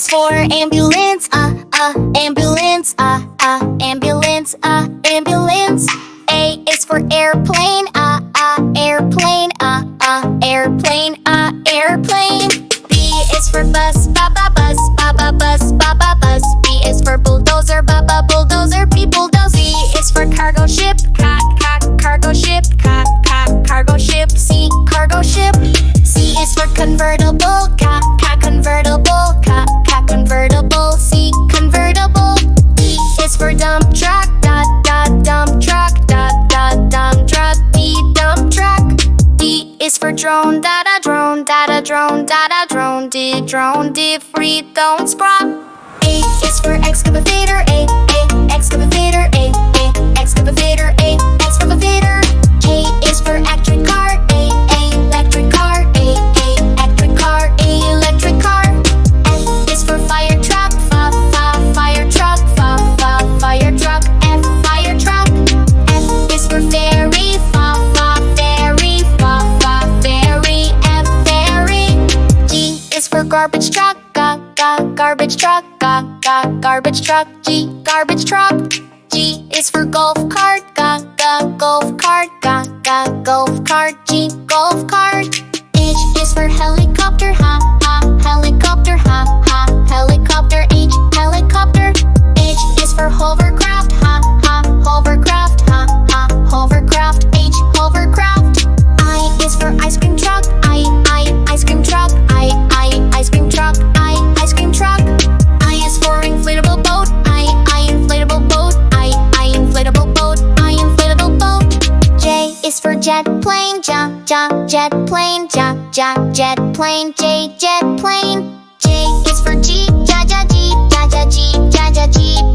is for ambulance, ambulance, ambulance, ambulance. A is for airplane, airplane, airplane, airplane. B is for bus, bus, bus, bus. B is for bulldozer, bulldozer, bulldozer. C is for cargo ship, cargo ship, cargo ship. C, cargo ship. C is for convertible, convertible, convertible. C, convertible. D is for dump truck, dump truck, dump truck. D, dump truck. D is for drone, drone, drone, drone. D, drone, D, free, don't scrap. A is for excavator, excavator, excavator, excavator. A is for electric car, electric car, electric car, electric car. F is for fire truck, fire truck, fire truck, F, fire truck. F is for ferry, ferry, ferry, F, ferry. G is for garbage truck, garbage truck, garbage truck. G, garbage truck. G is for golf cart, golf cart, golf cart. G, golf cart. H is for helicopter, helicopter, helicopter. H, helicopter. H is for hovercraft, hovercraft, hovercraft. H, hovercraft. I is for ice cream truck, ice cream truck, ice cream truck, ice cream truck. I is for inflatable boat, inflatable boat, inflatable boat, inflatable boat. J is for jet plane, jet plane, jet plane. J, jet plane. J is for Jeep, Jeep, Jeep.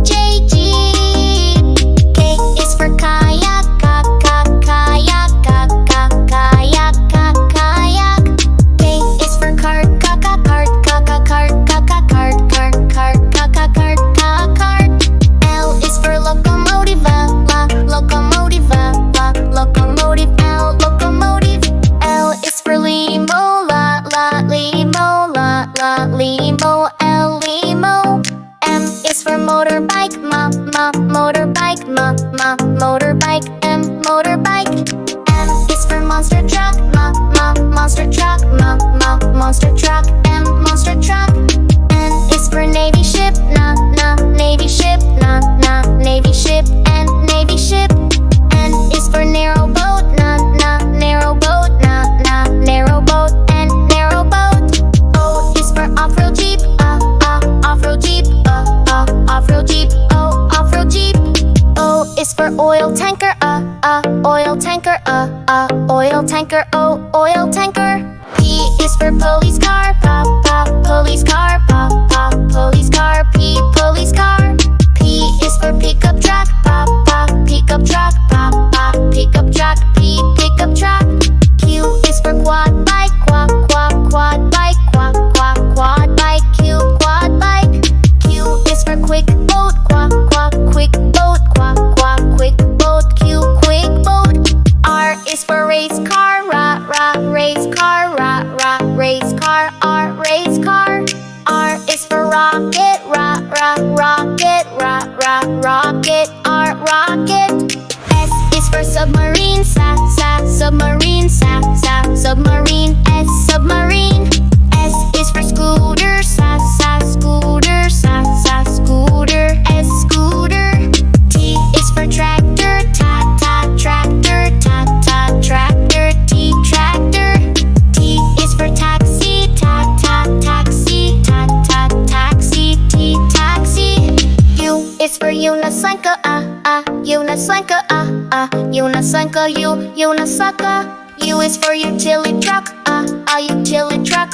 J, Jeep. K is for kayak, kayak, kayak, kayak. K is for cart, cart, cart, cart. L is for locomotive, locomotive, locomotive. L, locomotive. L is for limo, limo, limo. L, limo. M is for motorbike, motorbike, motorbike. M, motorbike. N is for monster truck, monster truck, monster truck. M, monster truck. N is for navy ship, navy ship, navy ship. N, navy ship. N is for narrow boat, narrow boat, narrow boat. N, narrow boat. O is for off-road jeep, off-road jeep, off-road jeep. O, off-road jeep. O is for oil tanker, oil tanker, oil tanker. O, oil tanker. P is for police car, police car, police car. P, police car. P is for pickup truck, pickup truck, pickup truck. P, pickup truck. Q is for quad bike, quad bike, quad bike. Q, quad bike. Q is for quick boat, quick boat, quick boat. Q, quick boat. R is for race car, race car, race car. R, race car. R is for rocket, rocket, rocket. R, rocket. S is for submarine, submarine, submarine. S, submarine. S is for scooter, scooter, scooter. S, scooter. T is for tractor, tractor, tractor. T, tractor. T is for taxi, taxi, taxi. T, taxi. U is for unicycle, unicycle, unicycle. U, unicycle. U is for utility truck, utility truck,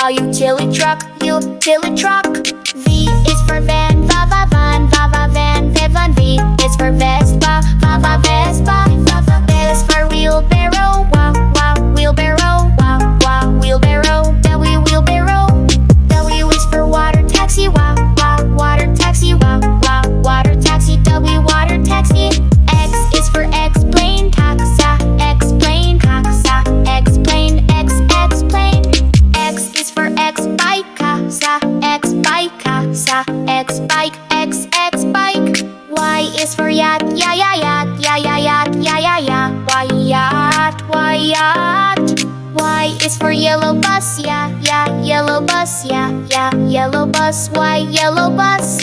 utility truck. Utility truck. V is for van, van, van. V is for Vespa, Vespa. V is for wheelbarrow, wheelbarrow, wheelbarrow. W, wheelbarrow. W is for water taxi, water taxi, water taxi. W, water taxi. X is for X-plane, X-plane, X-plane. X is for X-bike, yacht. Y is for yellow bus, yeah, yeah, yellow bus, yeah, yeah, yellow bus. Y, yellow bus.